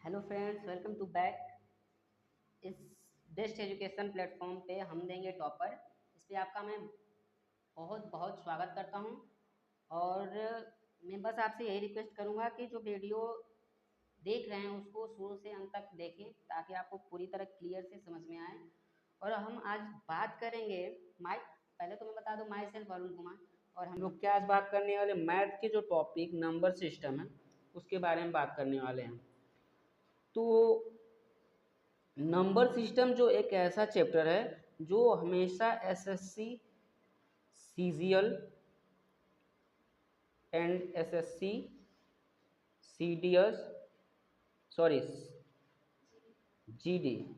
Hello friends, welcome to back. इस best education platform पे हम देंगे टॉपर। इस पे आपका मैं बहुत बहुत स्वागत करता हूँ। और मैं बस आपसे यही रिक्वेस्ट करूँगा कि जो वीडियो देख रहे हैं उसको शुरू से अंत तक देखें ताकि आपको पूरी तरह क्लियर से समझ में आए। और हम आज बात करेंगे माई पहले तो मैं बता दूँ, माई सेल्फ अरुण कुमार। और हम लोग क्या आज बात करने वाले, मैथ के जो टॉपिक नंबर सिस्टम है उसके बारे में बात करने वाले हैं। तो नंबर सिस्टम जो एक ऐसा चैप्टर है जो हमेशा SSC, CGL and SSC, CDS, sorry GD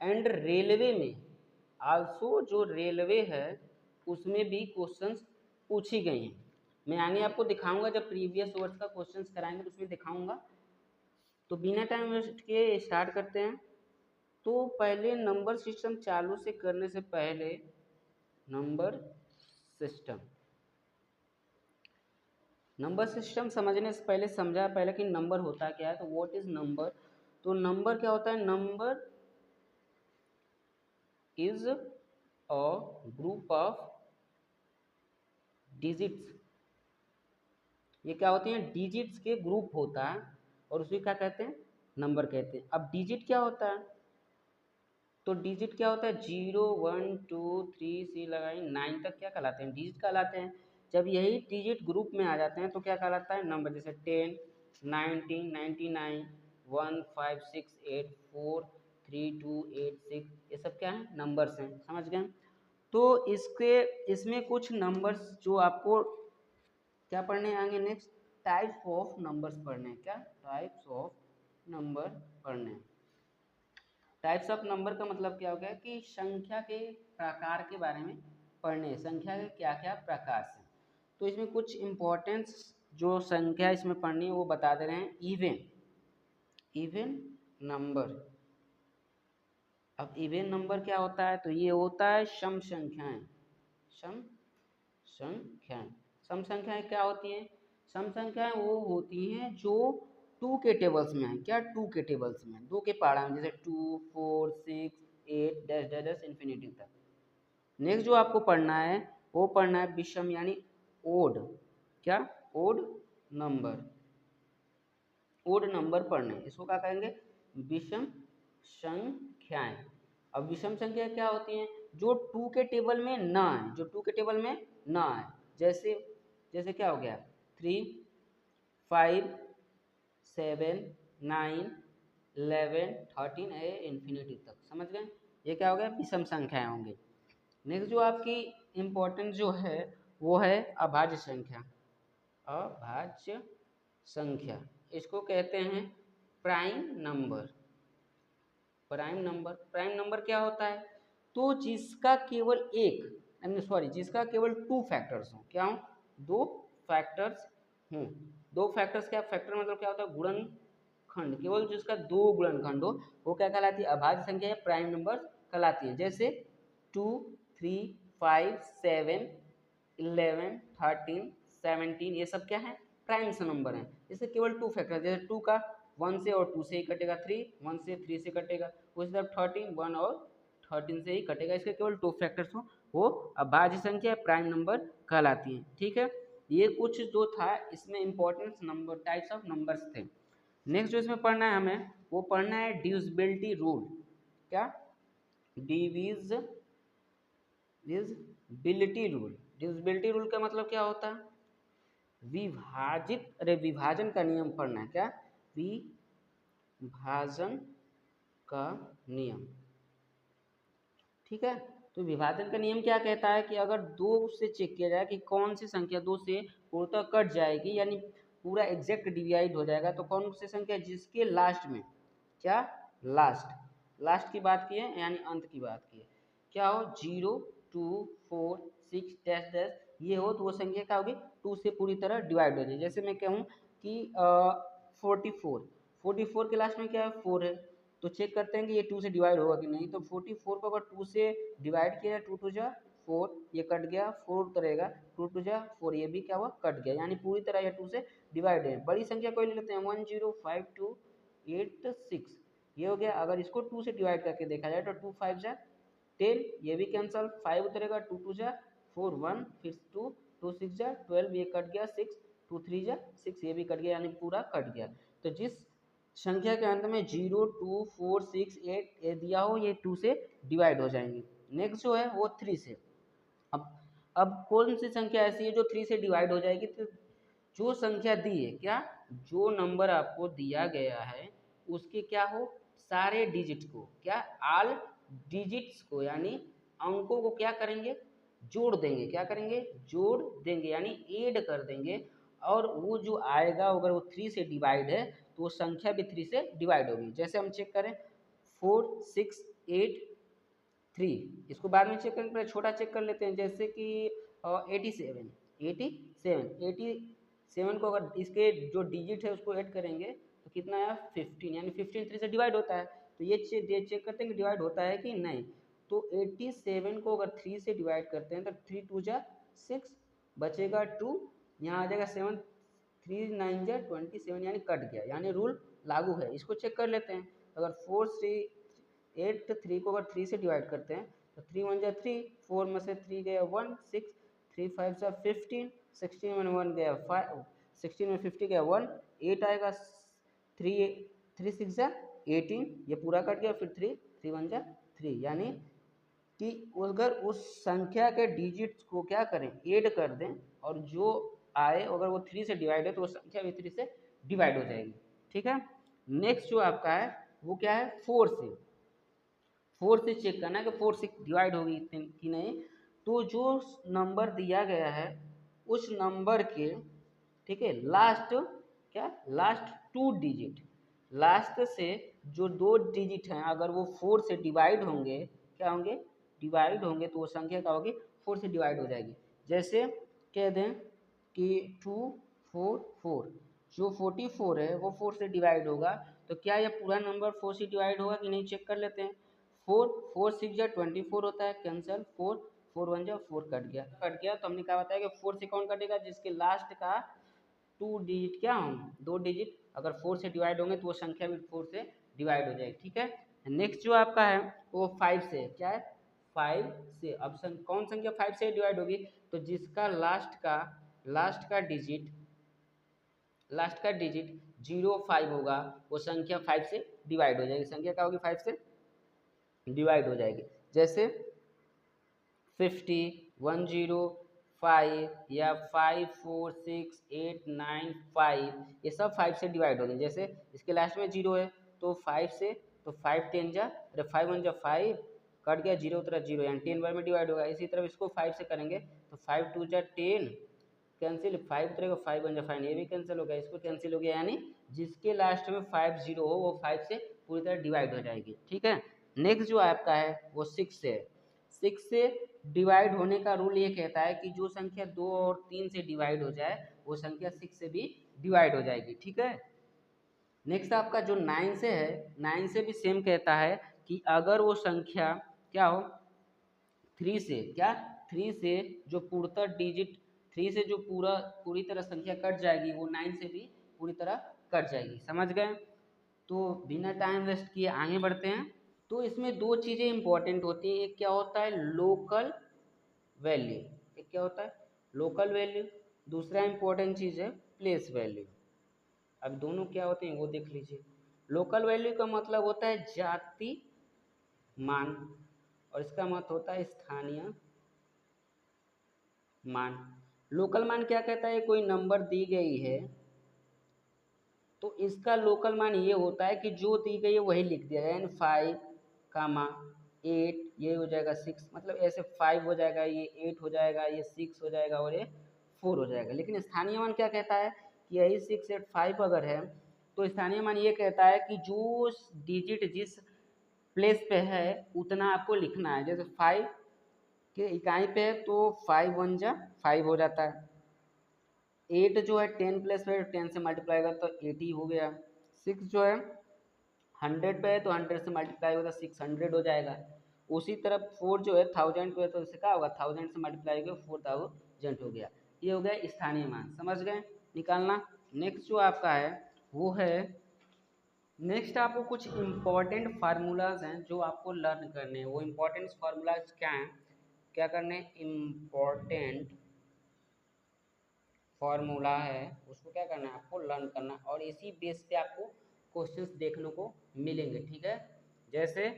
and railway में, आल्सो जो रेलवे है उसमें भी क्वेश्चंस पूछी गई हैं। मैं आगे आपको दिखाऊंगा, जब प्रीवियस वर्ष का क्वेश्चंस कराएंगे तो उसमें दिखाऊंगा। तो बिना टाइम वेस्ट किए स्टार्ट करते हैं। तो पहले नंबर सिस्टम चालू से करने से पहले नंबर सिस्टम नंबर सिस्टम समझने से पहले समझा पहले कि नंबर होता क्या है। तो व्हाट इज नंबर। तो नंबर क्या होता है। Number is a group of digits. ये क्या होते हैं, डिजिट्स के ग्रुप होता है और उसे क्या कहते हैं, नंबर कहते हैं। अब डिजिट क्या होता है, तो डिजिट क्या होता है, 0 1 2 3 लगाई 9 तक क्या कहलाते हैं, डिजिट कहलाते हैं। जब यही डिजिट ग्रुप में आ जाते हैं तो क्या कहलाता है, नंबर। जैसे 10 19 99 1 5 6 8 4 3 2 8 6, ये सब क्या है, नंबर्स हैं। समझ गए। तो इसमें कुछ नंबर्स जो आपको क्या पढ़ने आएंगे नेक्स्ट, टाइप्स ऑफ नंबर्स पढ़ने हैं। क्या टाइप्स ऑफ नंबर पढ़ने हैं। टाइप्स ऑफ नंबर का मतलब क्या हो गया कि संख्या के प्रकार के बारे में पढ़ने, संख्या के क्या क्या प्रकार से। तो इसमें कुछ इम्पोर्टेंस जो संख्या इसमें पढ़नी है वो बता दे रहे हैं। Even even number. अब इवन नंबर क्या होता है, तो ये होता है सम संख्याएं। सम संख्याएं सम संख्याएं क्या होती हैं, सम संख्याएं वो होती हैं जो टू के टेबल्स में है। क्या टू के टेबल्स में, दो के पाड़ा में, जैसे 2 4 6 8 डैश डैश डैश इन्फिनिटी तक। नेक्स्ट जो आपको पढ़ना है वो पढ़ना है विषम यानी ओड। क्या ओड नंबर। ओड नंबर पढ़ने, इसको क्या कहेंगे, विषम संख्याएं। अब विषम संख्या क्या होती हैं, जो टू के टेबल में ना आए, जो टू के टेबल में ना आए। जैसे जैसे क्या हो गया, 3 5 7 9 11 13 ए इन्फिनिटी तक। समझ गए, ये क्या हो गया, विषम संख्याएं होंगे। नेक्स्ट जो आपकी इम्पोर्टेंट जो है वो है अभाज्य संख्या। अभाज्य संख्या, इसको कहते हैं प्राइम नंबर। प्राइम नंबर क्या होता है, तो जिसका केवल एक, सॉरी, जिसका केवल टू फैक्टर्स हो। क्या हो, दो फैक्टर्स हों। दो फैक्टर्स, क्या फैक्टर मतलब क्या होता है, गुणनखंड। केवल जिसका दो गुणनखंड हो वो क्या कहलाती है, अभाज्य संख्या या प्राइम नंबर कहलाती है। जैसे 2 3 5 7 11 13 17, ये सब क्या है, प्राइम से नंबर हैं। जैसे केवल टू फैक्टर, जैसे 2 का 1 से और 2 से ही कटेगा, 3 1 से 3 से कटेगा, उसी तरह 13 1 और 13 से ही कटेगा। इसके केवल टू फैक्टर्स हो वो अभाज्य संख्या प्राइम नंबर कहलाती है। ठीक है, ये कुछ जो था इसमें important number, types of numbers थे। नेक्स्ट जो इसमें पढ़ना है हमें, वो पढ़ना है डिविजिबिलिटी रूल। क्या, डिविजिबिलिटी रूल। डिविजिबिलिटी रूल का मतलब क्या होता है, विभाजन का नियम पढ़ना है। क्या, विभाजन का नियम। ठीक है, तो विभाजन का नियम क्या कहता है कि अगर दो से चेक किया जाए कि कौन सी संख्या दो से पूर्णतः कट जाएगी, यानी पूरा एग्जैक्ट डिवाइड हो जाएगा, तो कौन सी संख्या जिसके लास्ट में, क्या, लास्ट की बात की है यानी अंत की बात की है, क्या हो, 0 2 4 6 डैश डैश, ये हो तो वो संख्या क्या होगी, टू से पूरी तरह डिवाइड हो जाए। जैसे मैं कहूँ कि 44 के लास्ट में क्या है, 4 है, तो चेक करते हैं कि ये 2 से डिवाइड होगा कि नहीं। तो 44 को अगर 2 से डिवाइड किया, 2 2 जा 4, ये कट गया, 4 करेगा, 2 2 जा 4, ये भी क्या हुआ, कट गया, यानी पूरी तरह ये 2 से डिवाइड है। बड़ी संख्या कोई ले लेते हैं, 1 0 5 2 86 ये हो गया। अगर इसको 2 से डिवाइड करके देखा जाए तो 2 5 जा 10, ये भी कैंसल, 5 उतरेगा, 2 2 जा 4 1, फिर 2 2 6 जा 12, ये कट गया, 6 2 3 जा 6, ये भी कट गया, यानी पूरा कट गया। तो जिस संख्या के अंत में 0 2 4 6 8 दिया हो ये 2 से डिवाइड हो जाएंगे। नेक्स्ट जो है वो 3 से। अब अब कौन सी संख्या ऐसी है जो 3 से डिवाइड हो जाएगी? तो जो संख्या दी है, क्या जो नंबर आपको दिया गया है उसके क्या हो, सारे डिजिट को, क्या ऑल डिजिट्स को, यानी अंकों को क्या करेंगे, जोड़ देंगे। क्या करेंगे? जोड़ देंगे, यानी ऐड कर देंगे। और वो जो आएगा अगर वो 3 से डिवाइड है तो वो संख्या भी 3 से डिवाइड होगी। जैसे हम चेक करें 4 6 8 3, इसको बाद में चेक करेंगे, पहले छोटा चेक कर लेते हैं। जैसे कि 87 87 को अगर इसके जो डिजिट है उसको ऐड करेंगे तो कितना आया 15, यानी 15 3 से डिवाइड होता है। तो ये चेक करते हैं कि डिवाइड होता है कि नहीं। तो 87 को अगर 3 से डिवाइड करते हैं तो 3 2 जा 6, बचेगा 2, यहाँ आ जाएगा 7, 3 9 जा 27, यानी कट गया, यानी रूल लागू है। इसको चेक कर लेते हैं। अगर 4 3 8 3 को अगर 3 से डिवाइड करते हैं तो 3 1 जा 3, 4 में से 3 गया 1, 6 3 5 जा 15, 16 में 1 गया 5, 16 में 50 गया 1, 8 आएगा, 3 3 6 जा 18, ये पूरा कट गया, फिर 3 3 1 जा 3, यानी कि अगर उस संख्या के डिजिट्स को क्या करें, ऐड कर दें, और जो आए अगर वो 3 से डिवाइड है तो वो संख्या भी 3 से डिवाइड हो जाएगी। ठीक है। नेक्स्ट जो आपका है वो क्या है, 4 से। 4 से चेक करना है कि 4 से डिवाइड होगी कि नहीं। तो जो नंबर दिया गया है उस नंबर के, ठीक है, लास्ट, क्या, लास्ट 2 डिजिट, लास्ट से जो 2 डिजिट हैं अगर वो 4 से डिवाइड होंगे, क्या होंगे, डिवाइड होंगे, तो वो संख्या क्या होगी, 4 से डिवाइड हो जाएगी। जैसे कह दें कि 2 4 4, जो 44 है वो 4 से डिवाइड होगा, तो क्या यह पूरा नंबर 4 से डिवाइड होगा कि नहीं, चेक कर लेते हैं। 4 4 6 जा 24 होता है, कैंसल, 4 4 1 जा 4, कट गया। तो हमने क्या बताया कि 4 से कौन कटेगा, जिसके लास्ट का 2 डिजिट क्या होंगे, 2 डिजिट अगर 4 से डिवाइड होंगे तो वो संख्या भी 4 से डिवाइड हो जाएगी। ठीक है। नेक्स्ट जो आपका है वो 5 से, क्या है, 5 से। अब कौन संख्या 5 से डिवाइड होगी, तो जिसका लास्ट का डिजिट 0 5 होगा, वो संख्या 5 से डिवाइड हो जाएगी। संख्या क्या होगी, 5 से डिवाइड हो जाएगी। जैसे 50 10 5 या 5 4 6 8 9 5, ये सब 5 से डिवाइड होंगे। जैसे इसके लास्ट में 0 है तो 5 से, तो 5 10 जा, अरे 5 1 जा 5, कट गया, 0 उतरा 0, यानी 10 बार में डिवाइड होगा। इसी तरह इसको 5 से करेंगे तो 5 2 जा 10, कैंसिल, 5 उतरेगा, 5 1 जा 5, ये भी कैंसिल हो गया, इसको कैंसिल हो गया, यानी जिसके लास्ट में 5 0 हो वो 5 से पूरी तरह डिवाइड हो जाएगी। ठीक है। नेक्स्ट जो आपका है वो 6 से है। 6 से डिवाइड होने का रूल ये कहता है कि जो संख्या 2 और 3 से डिवाइड हो जाए वो संख्या 6 से भी डिवाइड हो जाएगी। ठीक है। नेक्स्ट आपका जो 9 से है, 9 से भी सेम कहता है कि अगर वो संख्या क्या हो, 3 से, क्या, 3 से जो पूर्णतः डिजिट, 3 से जो पूरी तरह संख्या कट जाएगी वो 9 से भी पूरी तरह कट जाएगी। समझ गए। तो बिना टाइम वेस्ट किए आगे बढ़ते हैं। तो इसमें दो चीज़ें इंपॉर्टेंट होती हैं, एक क्या होता है, लोकल वैल्यू, एक क्या होता है, लोकल वैल्यू, दूसरा इंपॉर्टेंट चीज़ है प्लेस वैल्यू। अब दोनों क्या होते हैं वो देख लीजिए। लोकल वैल्यू का मतलब होता है जाति मान, और इसका मतलब होता है स्थानीय मान। लोकल मान क्या कहता है, कोई नंबर दी गई है तो इसका लोकल मान ये होता है कि जो दी गई है वही लिख दिया जाए, यानी 5 कामा 8, ये हो जाएगा 6, मतलब ऐसे 5 हो जाएगा, ये 8 हो जाएगा, ये 6 हो जाएगा, और ये 4 हो जाएगा। लेकिन स्थानीय मान क्या कहता है कि यही 6 8 5 अगर है तो स्थानीय मान ये कहता है कि जो डिजिट जिस प्लेस पे है उतना आपको लिखना है। जैसे 5 के इकाई पे है तो 5 1 जा 5 हो जाता है। 8 जो है 10 प्लस पे 10 से मल्टीप्लाई कर तो 80 हो गया। 6 जो है 100 पे है तो 100 से मल्टीप्लाई होगा 600 हो जाएगा। उसी तरह 4 जो है 1000 पे है तो इससे क्या होगा, 1000 से मल्टीप्लाई होगा 4000 हो गया। ये हो गया स्थानीय मान, समझ गए, निकालना। नेक्स्ट जो आपका है वो है नेक्स्ट आपको कुछ इम्पोर्टेंट फार्मूलाज हैं जो आपको लर्न करने हैं। वो इम्पोर्टेंट फार्मूलाज क्या हैं, क्या करने, इम्पोर्टेंट फॉर्मूला है उसको क्या करना है, आपको लर्न करना, और इसी बेस पे आपको क्वेश्चंस देखने को मिलेंगे। ठीक है, जैसे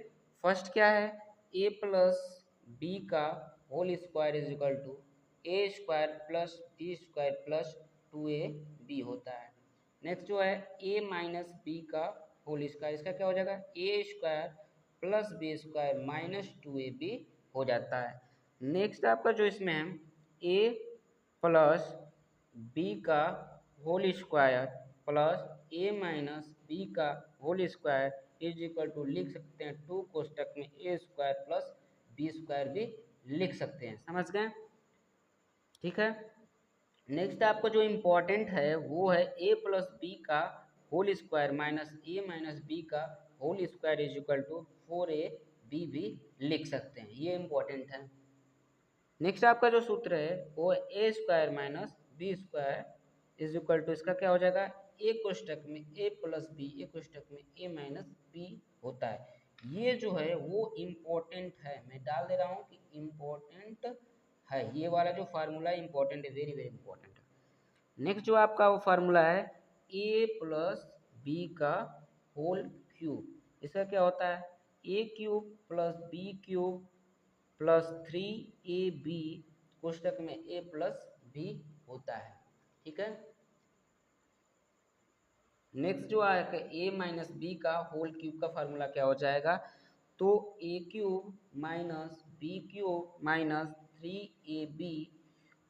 फर्स्ट क्या है, ए प्लस बी का whole square is equal to A square plus B square plus 2ab होता है। नेक्स्ट जो है ए माइनस बी का होल स्क्वायर, इसका क्या हो जाएगा, A square plus B square minus 2ab हो जाता है। नेक्स्ट आपका जो इसमें है ए प्लस बी का whole square plus A minus B का whole square is equal to लिख सकते हैं 2 कोष्टक में ए स्क्वायर प्लस बी स्क्वायर भी लिख सकते हैं। समझ गए, ठीक है। नेक्स्ट आपको जो इम्पोर्टेंट है वो है ए प्लस बी का whole square minus A minus B का whole square is equal to 4ab भी लिख सकते हैं, ये इम्पोर्टेंट है। नेक्स्ट आपका जो सूत्र है वो A square minus B square is equal to, इसका क्या हो जाएगा, ए कोष्टक में ए प्लस बी, ए कोष्टक में ए माइनस बी होता है। ये जो है वो इम्पोर्टेंट है, मैं डाल दे रहा हूँ कि इम्पोर्टेंट है, ये वाला जो फार्मूला इम्पोर्टेंट है, वेरी वेरी इंपॉर्टेंट है। नेक्स्ट जो आपका वो फार्मूला है ए प्लस बी का होल क्यूब, इसका क्या होता है, A cube plus B cube plus 3ab कोष्टक में a प्लस बी होता है। ठीक है, नेक्स्ट जो आएगा a माइनस बी का होल क्यूब का फार्मूला क्या हो जाएगा, तो a cube minus B cube minus 3ab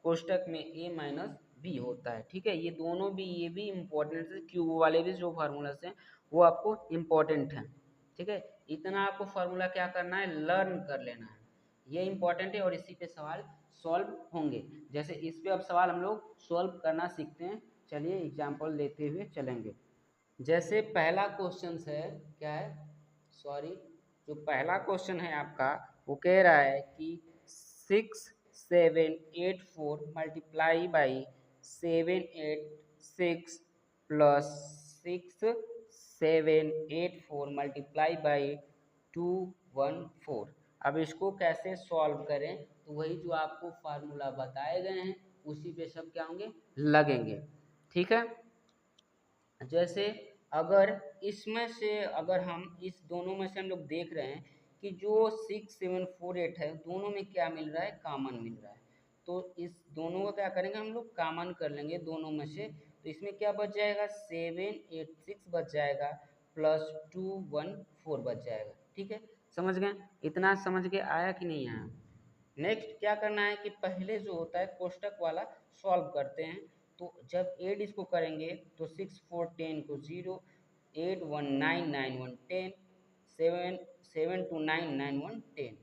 कोष्टक में a माइनस बी होता है। ठीक है, ये दोनों भी, ये भी इम्पोर्टेंट है, क्यूब वाले भी जो फार्मूलाज हैं वो आपको इम्पोर्टेंट हैं। ठीक है, इतना आपको फार्मूला क्या करना है, लर्न कर लेना है, ये इंपॉर्टेंट है और इसी पे सवाल सॉल्व होंगे। जैसे इस पे अब सवाल हम लोग सॉल्व करना सीखते हैं, चलिए एग्जाम्पल लेते हुए चलेंगे। जैसे पहला क्वेश्चन है, क्या है, सॉरी, जो पहला क्वेश्चन है आपका वो कह रहा है कि 6784 multiply by 786 plus 6784 multiply by 214। अब इसको कैसे सॉल्व करें, तो वही जो आपको फार्मूला बताए गए हैं उसी पे सब क्या होंगे, लगेंगे। ठीक है, जैसे अगर इसमें से, अगर हम इस दोनों में से हम लोग देख रहे हैं कि जो 6748 है दोनों में क्या मिल रहा है, कॉमन मिल रहा है, तो इस दोनों का क्या करेंगे, हम लोग कॉमन कर लेंगे दोनों में से। तो इसमें क्या बच जाएगा, 786 बच जाएगा प्लस 214 बच जाएगा। ठीक है, समझ गए, इतना समझ के आया कि नहीं आया। नेक्स्ट क्या करना है कि पहले जो होता है कोष्टक वाला सॉल्व करते हैं, तो जब एड इसको करेंगे तो 6 4 10 को 0, 8 1 9 9 1 10, 7 7 2 9 9 1 10।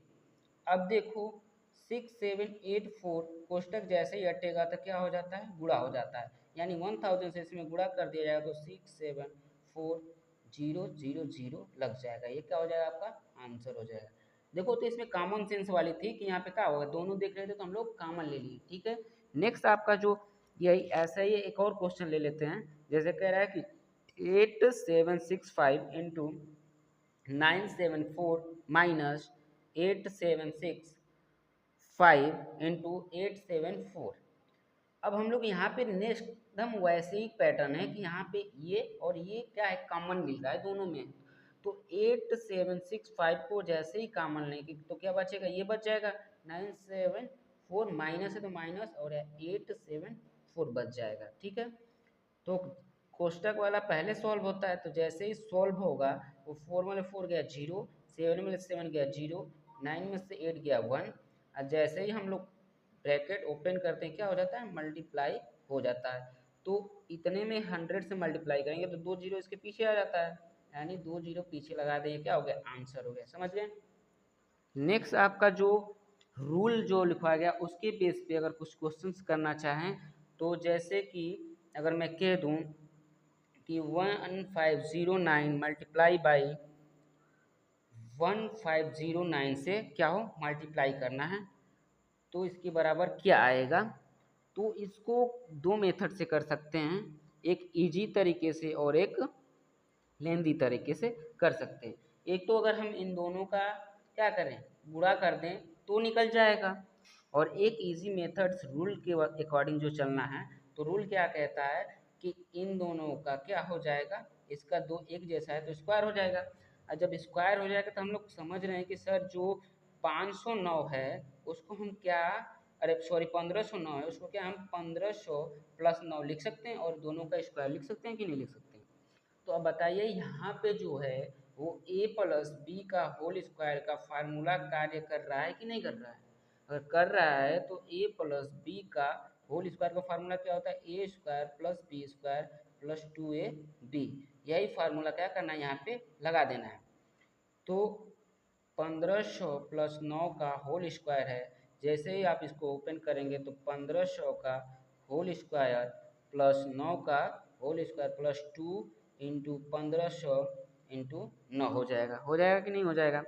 अब देखो 6784 कोष्टक जैसे ही हटेगा तो क्या हो जाता है, गुणा हो जाता है, यानी 1000 से इसमें गुणा कर दिया जाएगा तो 67400 लग जाएगा, ये क्या हो जाएगा, आपका आंसर हो जाएगा। देखो तो इसमें कॉमन सेंस वाली थी कि यहाँ पे क्या होगा, दोनों देख रहे थे तो हम लोग कॉमन ले लिए। ठीक है, नेक्स्ट आपका जो यही ऐसा ही एक और क्वेश्चन ले लेते हैं। जैसे कह रहा है कि 8765 इंटू 974 माइनस 876 इंटू 874। अब हम लोग यहाँ पे नेक्स्ट एकदम वैसे ही पैटर्न है कि यहाँ पे ये और ये क्या है, कॉमन मिल रहा है दोनों में। तो 8765 को जैसे ही कॉमन लेंगे तो क्या बचेगा, ये बच जाएगा, 974 माइनस है तो माइनस और 874 बच जाएगा। ठीक है, तो कोष्टक वाला पहले सॉल्व होता है, तो जैसे ही सॉल्व होगा वो 4 में 4 गया 0, 7 में 7 गया 0, 9 में से 8 गया 1, और जैसे ही हम लोग ब्रैकेट ओपन करते हैं क्या हो जाता है, मल्टीप्लाई हो जाता है। तो इतने में 100 से मल्टीप्लाई करेंगे तो 2 जीरो इसके पीछे आ जाता है, यानी 2 जीरो पीछे लगा देंगे, क्या हो गया, आंसर हो गया। समझ गए। नेक्स्ट आपका जो रूल जो लिखवाया गया उसके बेस पे अगर कुछ क्वेश्चंस करना चाहें, तो जैसे कि अगर मैं कह दूं कि 1509 मल्टीप्लाई बाई 1509 से क्या हो, मल्टीप्लाई करना है, तो इसके बराबर क्या आएगा। तो इसको दो मेथड से कर सकते हैं, एक इजी तरीके से और एक लेंदी तरीके से कर सकते हैं। एक तो अगर हम इन दोनों का क्या करें, गुणा कर दें तो निकल जाएगा। और एक इजी मेथड्स रूल के अकॉर्डिंग जो चलना है, तो रूल क्या कहता है कि इन दोनों का क्या हो जाएगा, इसका दो एक जैसा है तो स्क्वायर हो जाएगा। और जब स्क्वायर हो जाएगा तो हम लोग समझ रहे हैं कि सर जो 509 है उसको हम क्या, अरे सॉरी 1509 है उसको क्या हम 1500 प्लस 9 लिख सकते हैं और दोनों का स्क्वायर लिख सकते हैं कि नहीं लिख सकते हैं। तो अब बताइए यहाँ पे जो है वो a प्लस बी का होल स्क्वायर का फार्मूला कार्य कर रहा है कि नहीं कर रहा है। अगर कर रहा है तो a प्लस बी का होल स्क्वायर का फार्मूला क्या होता है, A square plus B square plus 2ab। यही फार्मूला क्या करना है यहाँ पे लगा देना है। तो 1500 प्लस 9 का होल स्क्वायर है, जैसे ही आप इसको ओपन करेंगे तो 1500 का होल स्क्वायर प्लस 9 का whole square plus 2 into 1500 into 9 हो जाएगा कि नहीं हो जाएगा।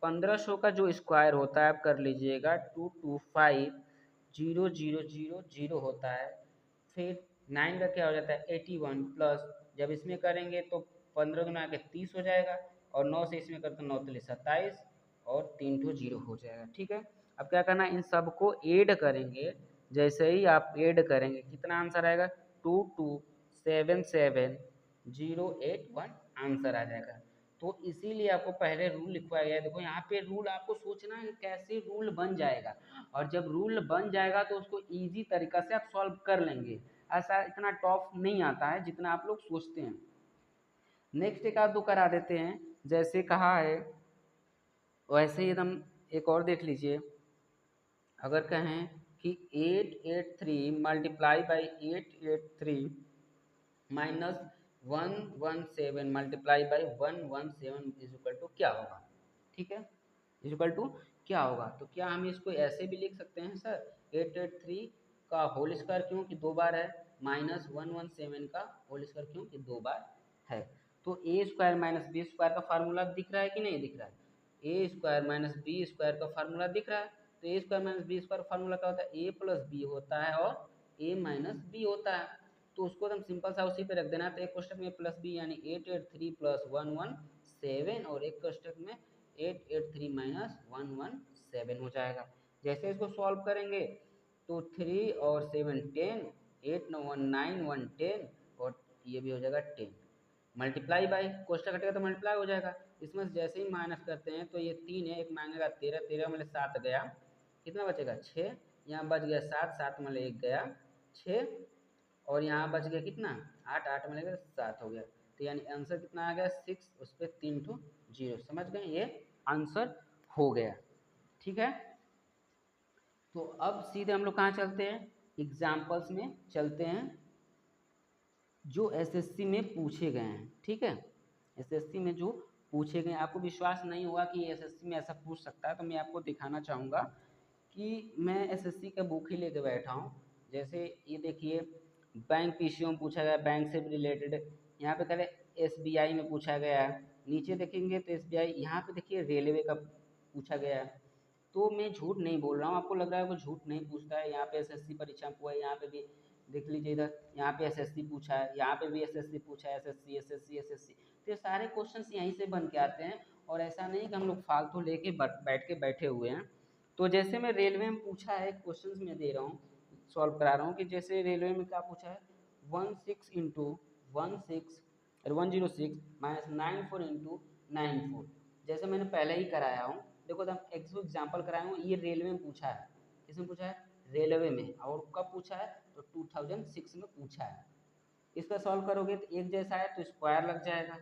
1500 का जो स्क्वायर होता है आप कर लीजिएगा 225,0,0,0 होता है। फिर 9 का क्या हो जाता है 81 प्लस, जब इसमें करेंगे तो 15 गुना के 30 हो जाएगा और 9 से इसमें करते 9 तिल 27 और 3 ठो जीरो हो जाएगा। ठीक है, अब क्या करना है इन सबको ऐड करेंगे। जैसे ही आप ऐड करेंगे कितना आंसर आएगा 2277,081 आंसर आ जाएगा। तो इसीलिए आपको पहले रूल लिखवाया गया है। देखो यहाँ पे रूल आपको सोचना है कैसे रूल बन जाएगा, और जब रूल बन जाएगा तो उसको इजी तरीका से आप सॉल्व कर लेंगे। ऐसा इतना टफ नहीं आता है जितना आप लोग सोचते हैं। नेक्स्ट एक आध दो करा देते हैं, जैसे कहा है वैसे ही एकदम एक और देख लीजिए। अगर कहें कि 883 multiply by 883 minus 117 multiply by 117 is equal to क्या होगा। ठीक है, इज इक्वल टू क्या होगा। तो क्या हम इसको ऐसे भी लिख सकते हैं सर 883 का होल स्क्वायर क्यों कि दो बार है, माइनस 117 का होल स्क्वायर क्यों कि दो बार है। तो A square minus B square का फार्मूला दिख रहा है कि नहीं दिख रहा है, A square minus B square का फार्मूला दिख रहा है। तो A square minus B square formula क्या होता है, ए प्लस बी होता है और ए माइनस बी होता है। तो उसको एकदम सिंपल सा उसी पे रख देना। तो एक कोष्टक में प्लस बी यानी 883 प्लस 117 और एक कोष्टक में 883 माइनस 117 हो जाएगा। जैसे इसको सॉल्व करेंगे तो 3 और 7 10, 8 9 1 9 1 10 और ये भी हो जाएगा 10। मल्टीप्लाई बाई कोष्टक हटेगा तो मल्टीप्लाई हो जाएगा। इसमें जैसे ही माइनस करते हैं तो ये 3 है, एक मांगेगा 13, 13 में 7 गया, कितना बचेगा 6, यहाँ बच गया 7, 7 में 1 गया 6 और यहाँ बच गया कितना 8, 8 में लगेगा 7 हो गया। तो यानी आंसर कितना आ गया 6, उस पर 3 ठो जीरो। समझ गए, ये आंसर हो गया। ठीक है, तो अब सीधे हम लोग कहाँ चलते हैं, एग्जाम्पल्स में चलते हैं जो एसएससी में पूछे गए हैं। ठीक है, एसएससी में जो पूछे गए, आपको विश्वास नहीं होगा कि एसएससी में ऐसा पूछ सकता है, तो मैं आपको दिखाना चाहूँगा कि मैं एसएससी का बुक ही लेके बैठा हूँ। जैसे ये देखिए बैंक पीसीओ में पूछा गया, बैंक से रिलेटेड। यहाँ पे पहले एसबीआई में पूछा गया है, नीचे देखेंगे तो एसबीआई, यहाँ पे देखिए रेलवे का पूछा गया है। तो मैं झूठ नहीं बोल रहा हूँ, आपको लग रहा है वो झूठ नहीं पूछता है। यहाँ पे एसएससी परीक्षा में हुआ है, यहाँ पे भी देख लीजिए इधर, यहाँ पे एसएससी पूछा है, यहाँ पे भी एसएससी पूछा है, एसएससी एसएससी एसएससी। तो ये सारे क्वेश्चंस यहीं से बन के आते हैं, और ऐसा नहीं कि हम लोग फालतू लेके बैठ के बैठे हुए हैं। तो जैसे मैं रेलवे में पूछा है क्वेश्चंस में दे रहा हूँ, सॉल्व करा रहा हूँ कि जैसे रेलवे में क्या पूछा है 16 इंटू 106 माइनस 94 इंटू 94। जैसे मैंने पहले ही कराया हूँ, देखो एग्जाम्पल कराया हूँ, ये रेलवे में पूछा है। किसमें पूछा है, रेलवे में। और कब पूछा है तो 2006 में पूछा है। इसका सॉल्व करोगे तो एक जैसा है तो स्क्वायर लग जाएगा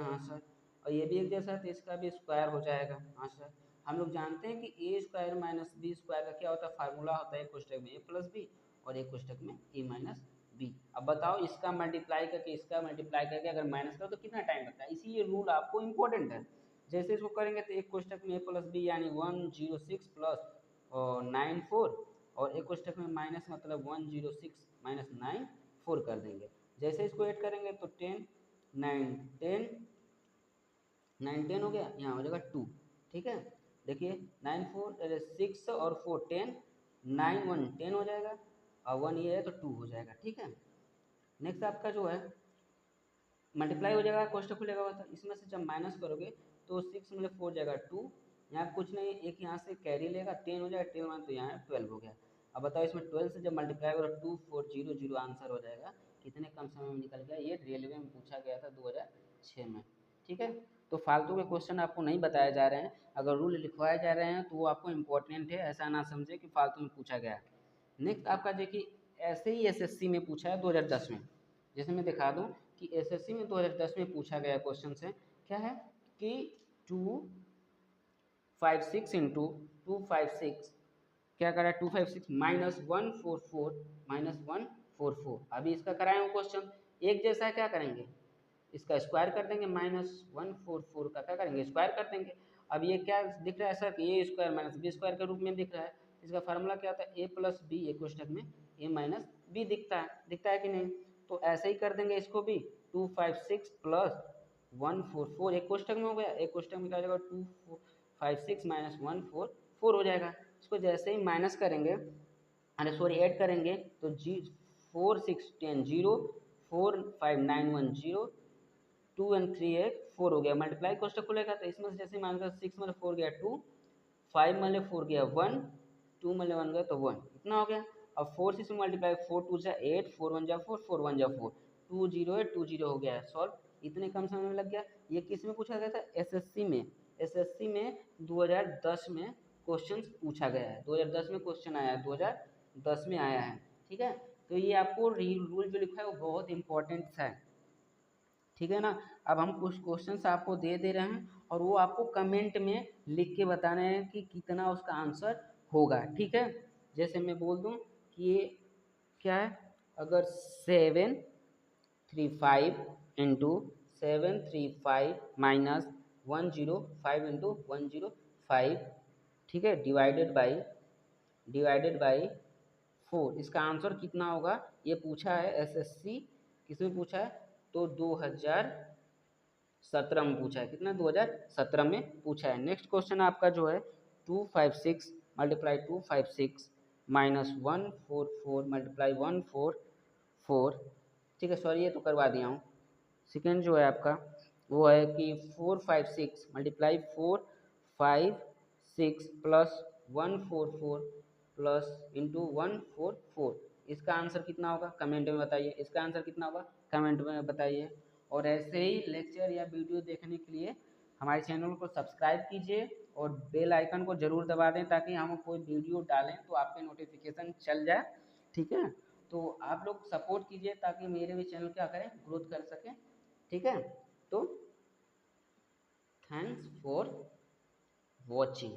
हाँ सर, और ये भी एक जैसा है तो इसका भी स्क्वायर हो जाएगा हाँ सर। हम लोग जानते हैं कि ए स्क्वायर माइनस बी स्क्वायर का क्या होता है, फार्मूला होता है एक कोष्टक में ए प्लस बी और एक कोष्टक में ए माइनस बी। अब बताओ इसका मल्टीप्लाई करके इसका मल्टीप्लाई करके अगर माइनस करो तो कितना टाइम लगता है, इसीलिए रूल आपको इंपॉर्टेंट है। जैसे इसको करेंगे तो एक कोष्टक में ए प्लस बी यानी 106 प्लस 94 और एक कोष्टक में माइनस मतलब 106 माइनस 94 कर देंगे। जैसे इसको ऐड करेंगे तो 10 9 10 9 10 हो गया, यहाँ हो जाएगा 2। ठीक है, देखिए 9 4 6 और 4 10, 9 1 10 हो जाएगा और 1 ये है तो 2 हो जाएगा। ठीक है, नेक्स्ट आपका जो है मल्टीप्लाई हो जाएगा, कोष्टक खुलेगा हुआ था, इसमें से जब माइनस करोगे तो 6 में 4 जाएगा 2, यहाँ कुछ नहीं, एक यहाँ से कैरी लेगा 10 हो जाएगा, 10 मान तो यहाँ 12 हो गया। अब बताओ इसमें 12 से जब मल्टीप्लाई करो 2400 आंसर हो जाएगा, कितने कम समय में निकल गया। ये रेलवे में पूछा गया था 2006 में। ठीक है, तो फालतू के क्वेश्चन आपको नहीं बताए जा रहे हैं, अगर रूल लिखवाए जा रहे हैं तो वो आपको इम्पोर्टेंट है, ऐसा ना समझे कि फालतू में पूछा गया। नेक्स्ट आपका देखिए ऐसे ही एसएससी में पूछा है 2010 में, जैसे मैं दिखा दूं कि एसएससी में 2010 में पूछा गया क्वेश्चन से क्या है कि 256 इंटू 256 क्या करा 256 -144 अभी इसका कराए वो क्वेश्चन एक जैसा है, क्या करेंगे इसका स्क्वायर कर देंगे, -144 का क्या करेंगे स्क्वायर कर देंगे। अब ये क्या दिख रहा है सर, ए स्क्वायर माइनस बी स्क्वायर के रूप में दिख रहा है, इसका फार्मूला क्या होता है ए प्लस बी, एक क्वेश्चन में ए माइनस बी दिखता है कि नहीं, तो ऐसे ही कर देंगे इसको भी 256 प्लस 144 एक क्वेश्चन में हो गया, एक क्वेश्चन में क्या हो जाएगा 256 माइनस 144 हो जाएगा। इसको जैसे ही माइनस करेंगे अरे सॉरी ऐड करेंगे तो 4 6 10 0 4 5 9 1 0 2 एंड 3 एक 4 हो गया, मल्टीप्लाई कोष्टक खुलेगा तो इसमें से जैसे मान लो 6 में 4 गया 2, 5 में 4 गया 1, 2 में 1 गया तो 1, इतना हो गया। अब 4 से मल्टीप्लाई 4 2 जा 8, 4 1 जा 4, 4 1 जा 4, 2 0 है 2 0 हो गया है सॉल्व, इतने कम समय में लग गया। ये किस में पूछा गया था एसएससी में, एसएससी में 2010 में क्वेश्चन पूछा गया है, 2010 में क्वेश्चन आया है, 2010 में आया है। ठीक है, तो ये आपको रूल जो लिखा है वो बहुत इंपॉर्टेंट है। ठीक है ना, अब हम कुछ क्वेश्चंस आपको दे रहे हैं और वो आपको कमेंट में लिख के बताना है कि कितना उसका आंसर होगा। ठीक है, जैसे मैं बोल दूं कि ये क्या है, अगर 735 इंटू 735 माइनस 105 इंटू 105, ठीक है, डिवाइडेड बाई 4, इसका आंसर कितना होगा ये पूछा है एसएससी, किसमें पूछा है तो 2017 में पूछा है, कितना 2017 में पूछा है। नेक्स्ट क्वेश्चन आपका जो है 256 मल्टीप्लाई 256 माइनस 144 मल्टीप्लाई 144, ठीक है सॉरी ये तो करवा दिया हूँ। सेकेंड जो है आपका वो है कि 456 मल्टीप्लाई 456 प्लस 144 प्लस इंटू 144, इसका आंसर कितना होगा कमेंट में बताइए, इसका आंसर कितना होगा कमेंट में बताइए। और ऐसे ही लेक्चर या वीडियो देखने के लिए हमारे चैनल को सब्सक्राइब कीजिए और बेल आइकन को ज़रूर दबा दें ताकि हम कोई वीडियो डालें तो आपके नोटिफिकेशन चल जाए। ठीक है, तो आप लोग सपोर्ट कीजिए ताकि मेरे भी चैनल क्या करें ग्रोथ कर सकें। ठीक है, तो थैंक्स फॉर वॉचिंग।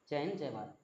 जय हिंद जय भारत।